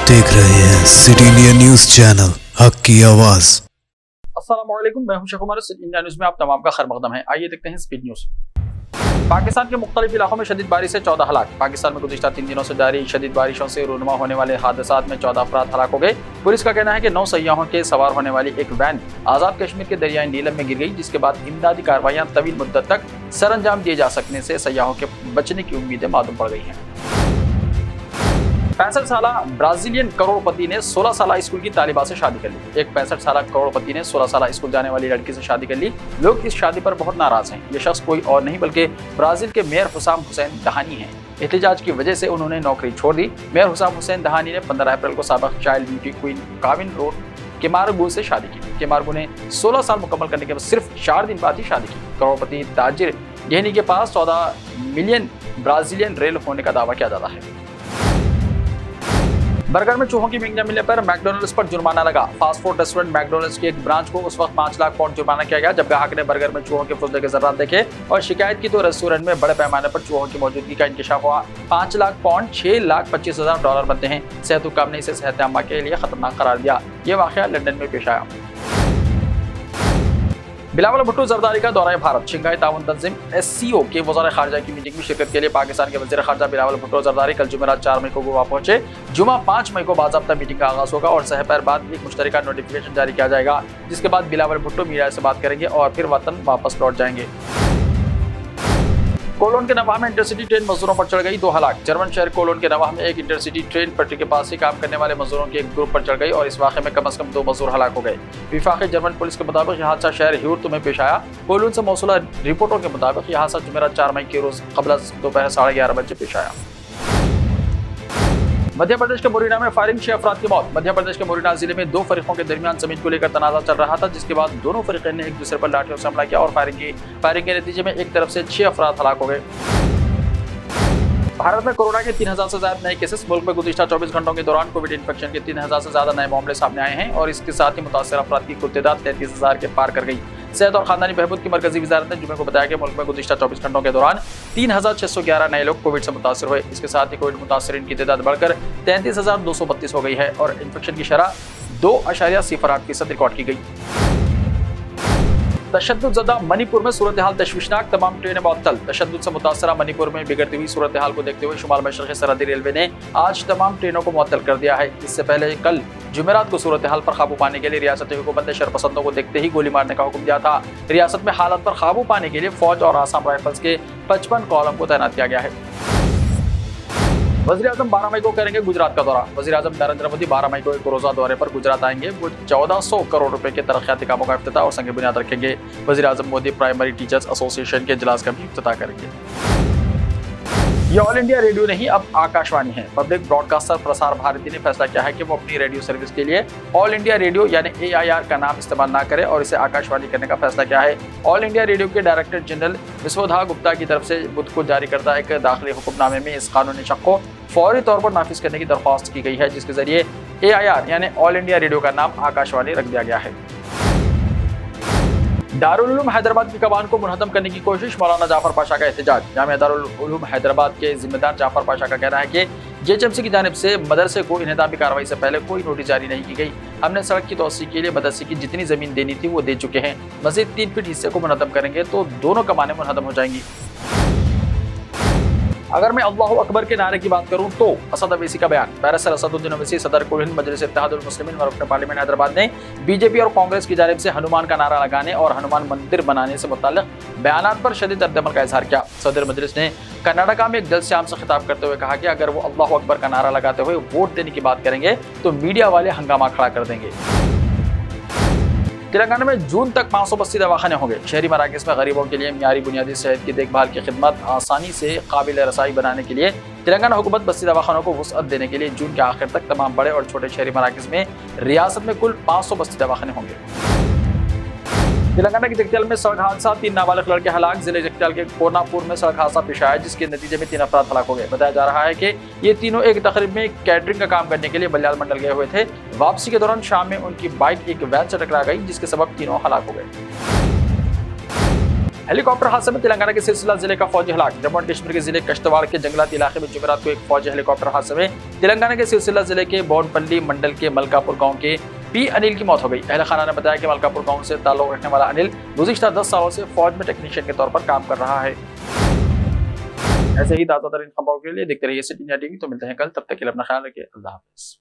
देख रहे हैं सिटी इंडिया न्यूज चैनल, हक की आवाज। अस्सलाम वालेकुम, मैं हूं Sheikh Umar. City India News में आप तमाम का खैर मकदम है। आइए देखते हैं स्पीड न्यूज। पाकिस्तान के मुख्तलिफ इलाकों में शदीद बारिश से 14 हलाक। पाकिस्तान में गुज़िश्ता 3 दिनों से जारी शदीद बारिशों से रूनुमा होने वाले हादसात में 14 अफराद हलाक हो गए। पुलिस का कहना है कि 9 सयाहों के सवार होने वाली एक वैन आज़ाद कश्मीर के दरियाई नीलम में गिर गई, जिसके बाद इमदादी कार्रवाइयां तवील मुद्दत तक सर अंजाम दिए जा सकने से सयाहों के बचने की उम्मीदें मालूम पड़ गई हैं। 65 साला ब्राजीलियन करोड़पति ने 16 साला स्कूल की तालिबा से शादी कर ली। एक 65 साला करोड़पति ने 16 साला स्कूल जाने वाली लड़की से शादी कर ली। लोग इस शादी पर बहुत नाराज हैं। ये शख्स कोई और नहीं बल्कि ब्राजील के मेयर हुसाम हुसैन दहानी हैं। एहतजाज की वजह से उन्होंने नौकरी छोड़ दी। मेयर हुसाम हुसैन दहानी ने 15 अप्रैल को साबिक चाइल्ड ब्यूटी क्वीन काविन रोड केमारगू से शादी की। केमारगू ने 16 साल मुकम्मल करने के बाद सिर्फ 4 दिन बाद ही शादी की। करोड़पति ताजिर यहनी के पास 14 मिलियन ब्राजीलियन रेल होने का दावा किया जाता है। बर्गर में चूहों की महंगी मिलने पर मैकडॉनल्ड्स पर जुर्माना लगा। फास्ट फूड रेस्टोरेंट मैकडॉनल्ड्स के एक ब्रांच को उस वक्त 5 लाख पाउंड जुर्माना किया गया जब ग्राहक ने बर्गर में चूहों के फुसले के जर्रात देखे और शिकायत की तो रेस्टोरेंट में बड़े पैमाने पर चूहों की मौजूदगी का इंकशाफ हुआ। 5 लाख पाउंड $6,25,000 बनते हैं। सेहत हुक्काम ने इसे सेहत आमा के लिए खतरनाक करार दिया। ये वाकया लंदन में पेश आया। बिलावल भुट्टो जरदारी का दौरा भारत। शंघाई ताउन तंजीम SCO के वज़ीर ख़ारजा की मीटिंग में शिरकत के लिए पाकिस्तान के वज़ीर ख़ारजा बिलावल भुट्टो जरदारी कल जुमेरात 4 मई को गोवा पहुंचे। जुमा 5 मई को बाज़ाब्ता मीटिंग का आगाज़ होगा और सहपर बाद एक मुश्तरका नोटिफिकेशन जारी किया जाएगा, जिसके बाद बिलावल भुट्टो मीडिया से बात करेंगे और फिर वतन वापस लौट जाएंगे। कोलोन के नवाह में इंटरसिटी ट्रेन मजदूरों पर चढ़ गई, 2 हलाक। जर्मन शहर कोलोन के नवाह में एक इंटरसिटी ट्रेन पटरी के पास ही काम करने वाले मजदूरों के एक ग्रुप पर चढ़ गई और इस वाक़े में कम से कम 2 मजदूर हलाक हो गए। विफाक़ी जर्मन पुलिस के मुताबिक यह हादसा शहर ह्यूर्त में पेश आया। कोलोन से मौसूला रिपोर्टों के मुताबिक यह हादसा जुमेरात 4 मई के रोज कबल दोपहर 11:30 बजे पेश आया। मध्य प्रदेश के मुरैना में फायरिंग, 6 अफराद की मौत। मध्य प्रदेश के मुरैना जिले में 2 फरीकों के दरमियान जमीन को लेकर तनाज़ा चल रहा था, जिसके बाद दोनों फरीक़ैन ने एक दूसरे पर लाठियों से हमला किया और फायरिंग की। फायरिंग के नतीजे में एक तरफ से 6 अफराद हलाक हो गए। भारत में कोरोना के 3000 से ज्यादा नए केसेस। मुल्क में गुज़िश्ता 24 घंटों के दौरान कोविड इन्फेक्शन के 3000 से ज्यादा नए मामले सामने आए हैं और इसके साथ ही मुतासर अफराद की कुल तादाद 33,000 के पार कर गई। सेहत और खानदानी बहबूद की मरकजी वजारत ने जुमे को बताया कि मुल्क में गुज़िश्ता 24 घंटों के दौरान 3611 नए लोग कोविड से मुतासर हुए। इसके साथ ही कोविड मुतासरीन की तादाद बढ़कर 33,232 हो गई है और इन्फेक्शन की शरह 2.08% रिकॉर्ड की गई। तशद्दुद मणिपुर में सूरत हाल तशवीशनाक, तमाम ट्रेनें मुअत्तल। तशद्दुद से मुतासरा मणिपुर में बिगड़ती हुई सूरत हाल को देखते हुए शुमाल मशरक़ी सरहदी रेलवे ने आज तमाम ट्रेनों को मुअत्तल कर दिया है। इससे पहले कल जुमेरात को सूरत हाल पर काबू पाने के लिए रियासती हुकूमत ने शरपसंदों को देखते ही गोली मारने का हुक्म दिया था। रियासत में हालात पर काबू पाने के लिए फौज और आसाम राइफल्स के 55 कॉलम को तैनात किया गया है। वज़ीर-ए-आज़म 12 मई को करेंगे गुजरात का दौरा। वज़ीर-ए-आज़म नरेंद्र मोदी 12 मई को एक रोज़ा दौरे पर गुजरात आएंगे। वो 1400 करोड़ रुपए के तरक्याती कामों का इफ्तिताह और संग बुनियाद रखेंगे। वज़ीर-ए-आज़म मोदी प्राइमरी टीचर्स एसोसिएशन के इजलास का भी इफ्तिताह करेंगे। ये ऑल इंडिया रेडियो नहीं, अब आकाशवाणी है। पब्लिक ब्रॉडकास्टर प्रसार भारती ने फैसला किया है कि वो अपनी रेडियो सर्विस के लिए ऑल इंडिया रेडियो यानी AIR का नाम इस्तेमाल ना करे और इसे आकाशवाणी करने का फैसला किया है। ऑल इंडिया रेडियो के डायरेक्टर जनरल विश्वोधा गुप्ता की तरफ से बुध को जारी करता एक दाखिली हुक्मनामे में इस कानूनी शक को फौरी तौर पर नाफिज करने की दरख्वास्त की गई है, जिसके जरिए AIR यानी ऑल इंडिया रेडियो का नाम आकाशवाणी रख दिया गया है। दारुल उलूम हैदराबाद की कमान को मुनहदम करने की कोशिश, मौलाना जाफर पाशा का एहतजाज। जामिया दारुल उलूम हैदराबाद के जिम्मेदार जाफर पाशा का कहना है कि JHMC की जानिब से मदरसे को इन्हदामी कार्रवाई से पहले कोई नोटिस जारी नहीं की गई। हमने सड़क की तोसी के लिए मदरसे की जितनी जमीन देनी थी वो दे चुके हैं। मजीद 3 फीट हिस्से को मुनहदम करेंगे तो दोनों कमानें मुनहदम हो जाएंगी। अगर मैं अल्लाहु अकबर के नारे की बात करूं तो असद अवैसी का बयान। बैरिस्टर असदुद्दीन ओवैसी सदर कुल हिंद मजलिस इत्तेहादुल मुस्लिमीन व रुकन पार्लियामेंट हैदराबाद ने बीजेपी और कांग्रेस की जानिब से हनुमान का नारा लगाने और हनुमान मंदिर बनाने से मुताल्लिक बयानात पर शदीद रद्दअमल का इजहार किया। सदर मजलिस ने कर्नाटका में एक जलसे आम से खिताब करते हुए कहा कि अगर वो अल्लाहु अकबर का नारा लगाते हुए वोट देने की बात करेंगे तो मीडिया वाले हंगामा खड़ा कर देंगे। तेलंगाना में जून तक 500 बस्ती दवाखाने होंगे। शहरी मराकज़ में गरीबों के लिए मियारी बुनियादी सेहत की देखभाल की खिदमत आसानी से काबिल रसाई बनाने के लिए तेलंगाना हुकूमत बस्ती दवाखानों को वुसअत देने के लिए जून के आखिर तक तमाम बड़े और छोटे शहरी मराकज़ में रियासत में कुल 500 बस्ती दवाखाने होंगे। तेलंगाना के जगत्याल में सड़क हादसा, 3 नाबालिग लड़के हलाक। जिले जगत्याल के कोनापुर में सड़क हादसा पेश आया, जिसके नतीजे में 3 अफराद हलाक हो गए। बताया जा रहा है कि ये तीनों एक तकरीब में कैटरिंग का काम करने के लिए बलियाल मंडल गए हुए थे। वापसी के दौरान शाम में उनकी बाइक एक वैन से टकरा गई, जिसके सबब तीनों हलाक हो गए। हेलीकॉप्टर हादसे में तेलंगाना के सिलसिला जिले का फौजी हलाक। जम्मू एंड कश्मीर के जिले कश्तवाड़ के जंगलात इलाके में जुमेरात को एक फौजी हेलीकॉप्टर हादसे में तेलंगाना के सिलसिला जिले के बोनपल्ली मंडल के मलकापुर गांव के पी अनिल की मौत हो गई। अहल खाना ने बताया कि मलकापुर गांव से ताल्लुक रखने वाला अनिल गुज़िश्ता 10 सालों से फौज में टेक्नीशियन के तौर पर काम कर रहा है। ऐसे ही ताज़ा तरीन खबरों के लिए देखते रहिए सिटी इंडिया टीवी। तो मिलते हैं कल, तब तक के लिए अपना ख्याल रखिए। अल्लाह हाफिज़।